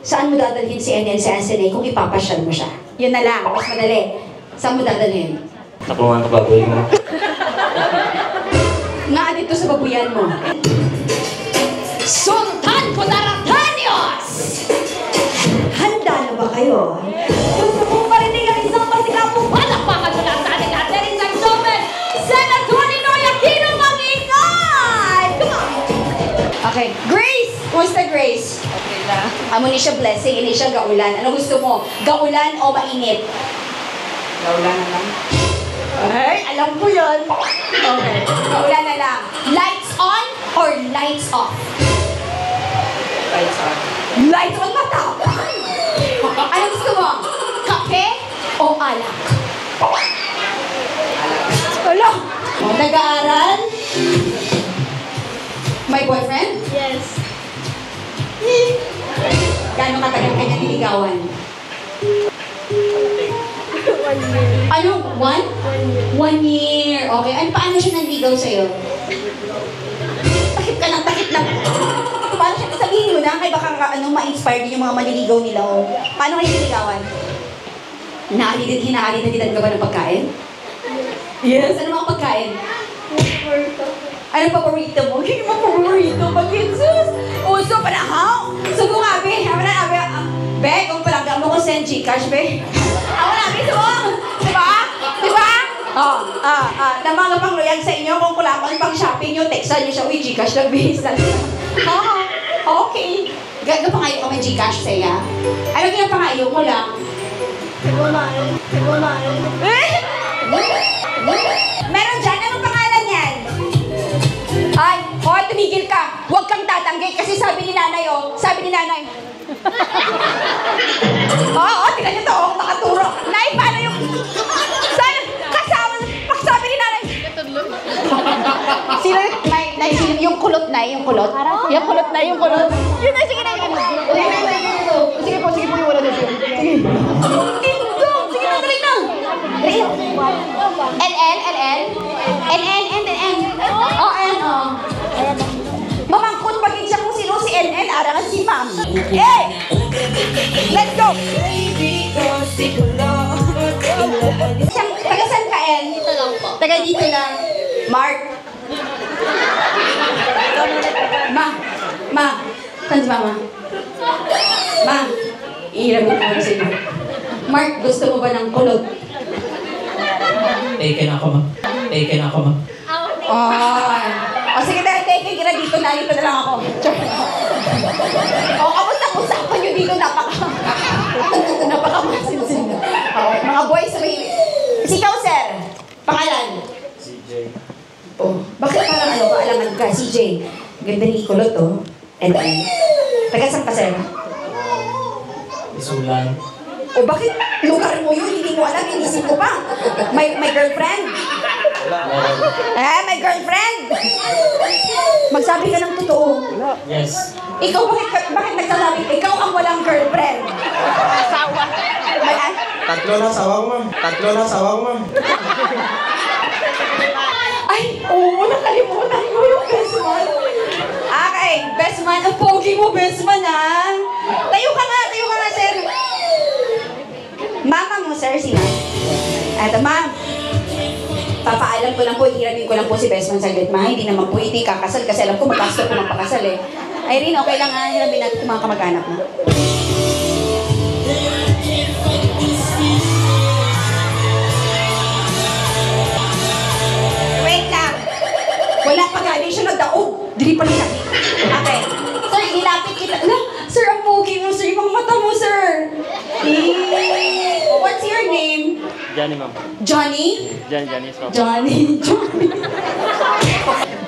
Saan mo dadalhin si NN si SNA kung ipapasyal mo siya? Yun na lang, mas madali. Saan mo dadalhin? Nakuha ka baboy mo. Nga dito sa babuyan mo. Sultan Cotaracanios! Handa na ba kayo? Gusto mong marinig ang isang masikapong palakpakan mula sa ating lahat. Ladies and gentlemen, Senator Ninoy Aquino Mag-Ingay! Come on! Okay, Grace! Kumusta, Grace? Okay lang. Amo ni siya blessing, ini siya gaulan. Ano gusto mo? Gaulan o mainit? Gaulan na lang. Ay, alam ko yun. Okay. Gaulan na lang. Lights on or lights off? Lights on. Lights on matapang! Ano gusto mo? Kape o alak? Alak. Nag-aaral? May boyfriend? Yes. Gano'ng katagal ka niya niligawan? 1 year. Ano? 1? 1 year. 1 year. Okay. Ano, paano siya nanligaw sa'yo? Takip ka lang, takip lang. Paano siya? Sabihin mo na, kaya baka ma-inspire din yung mga maliligaw nila. Oh. Paano kayo niligawan? Hinahalitan ka ba ng pagkain? Yes. Ano mga pagkain? Ano paborito mo? Hindi mo paborito. Bakit, sus? Uso pa na, ha? Subo nga, be. Be, kung palagam mo ko send Gcash, be. Ako na, be, subo. Diba? Diba? Na mga pang loyal sa inyo, kung kulaman pang shopping nyo, textan nyo siya, uy, Gcash lang, be. Okay. Gapangayo ka may Gcash sa'ya? Ano ginapangayo mo lang? Kumain. Meron dyan, anong pangalan yan? Ay, hoy, tumigil ka. Huwag kang tatanggi kasi sabi ni nanay, Oo, tingnan niyo to, nakaturo. Nay, paano yung... Kasama, pagsabi ni nanay. Sino yung kulot na, yung kulot? Yung kulot na, yung kulot. Yun na, sige na. Sige po, yung wala na siya. Sige. Tindong, sige na, dali na. NN. Oh, N, oh. Mamangkot bagay siya kung sino si NN, arangan si Ma'am. Hey! Let's go! Taga saan ka, N? Ito lang po. Taga dito lang. Mark. Ma. Saan si Mama? Ma. Ihiramin ko sa inyo. Mark, gusto mo ba ng kulot? Taken ako, ma. O sige, take it dito na lang ako. Kamusta ang usapan nyo dito? Napaka-masinsin. Mga boys, ikaw, sir. Pangalan? CJ. Oh, bakit parang kaalaman ka, CJ? Ganda ni kulot, oh. And then, taga saan ka, sir? Isulan. O bakit lugar mo yun? Hindi mo alam, inisip ko pa. May girlfriend? May girlfriend? Magsabi ka ng totoo. Yes. Ikaw, bakit nagsasabi? Ikaw ang walang girlfriend. Asawa. Tatlo na sawang, ma'am. Ay, oo, nakalimutan ko yung best man. Okay, best man. Ang pogi mo, best man, ha? Tayo ka nga, sir. Mama mo, sir, si ma'am. Eto, ma'am. Papaalam ko lang po, ihiramin ko lang po si best man saglit, ma. Hindi naman po iti kakasal kasi alam ko magkasto po magpakasal, eh. Irene, okay lang, ha? Hiramin natin itong mga kamag-anak mo. Wait lang. Wala pa galing siya nagdaog. Dili pa lang. Okay. Sir, ilapit kita. Sir, ang pogi mo, sir. Yung mata mo, sir. What's your name? Johnny, ma'am. Johnny? Johnny, ma'am.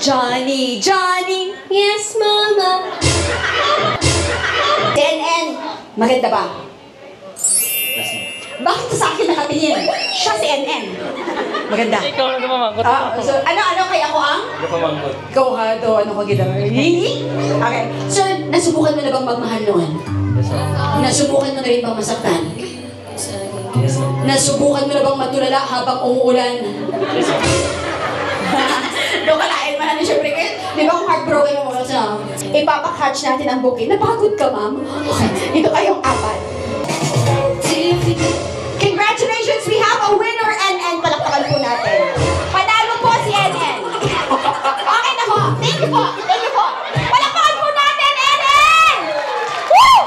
Johnny. Yes, Mama. NN. Maganda ba? Yes, ma'am. Bakit sa akin nakatingin? Siya si NN. Maganda. Ikaw na mamangkot. So, ano kaya ko ang? Ikaw pamangkot. Ikaw ha, to, ano ko ginawa? Okay. Sir, nasubukan mo na bang magmahal noon? Yes, ma'am. Nasubukan mo na rin bang masaktan? Yes, ma'am. Nasubukan mo na bang matulala habang umuulan? Yes, ma'am. Doon ka lain mo Ano, syempre kayo, di ba kung heartbroken mo mga siya, ipapakatch natin ang bouquet. Napagod ka, ma'am? Okay, ito kayong apat. Congratulations, we have a winner, NN. Palakpakan po natin. Panalo po si NN. Okay na ho. Thank you po. Thank you po. Palakpakan po natin, NN! Woo!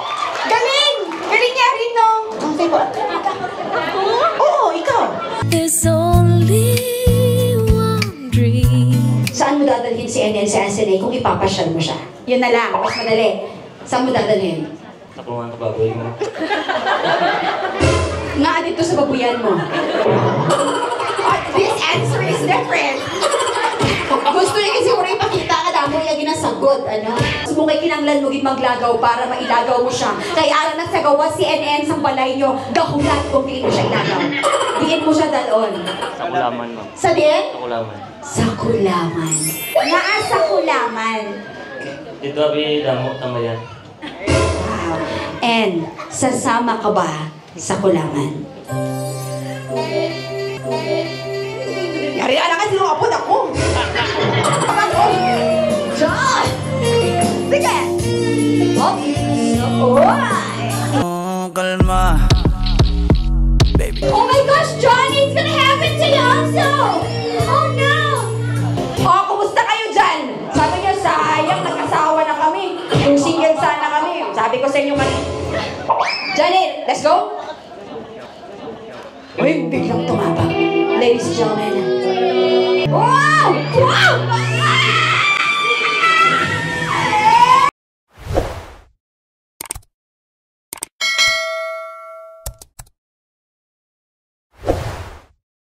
Galing! Galing niya rin, no? Okay po. Oo, ikaw. There's only one dream. Saan mo dadalhin si NN sa SNA kung ipapasyal mo siya? Yun na lang, mas madali. Saan mo dadalhin? Nakuha ka baboy mo. Nga dito sa babuyan mo. This answer is different. Gusto niya kasi muna ipakita ka damo yung ginasagot, ano? Gusto mo kay kinanglan mo maglagaw para mailagaw mo siya. Kaya alam na sa gawa si NN sa balay nyo, gahulat kung diin mo siya ilagaw. Diin mo siya dalon. Sa kulaman mo. Sa diin? Sa kulaman. Sa kulaman. Nga sa kulaman. Dito abi damo tamayan. Wow. And, sasama ka ba sa kulaman? Yari na kasi nung apod ako. Ako. John! Sige! Hop! Oy! Oh, kalma. Baby. Oh my gosh, Johnny! It's gonna happen to you also! Oh no! Oh, kumusta kayo dyan? Sabi niyo, sayang, nag-asawa na kami. Kung single sana kami. Sabi ko sa inyo kanina. Johnny, let's go! Uy, biglang tumabang. Ladies and gentlemen. Wow! Wow!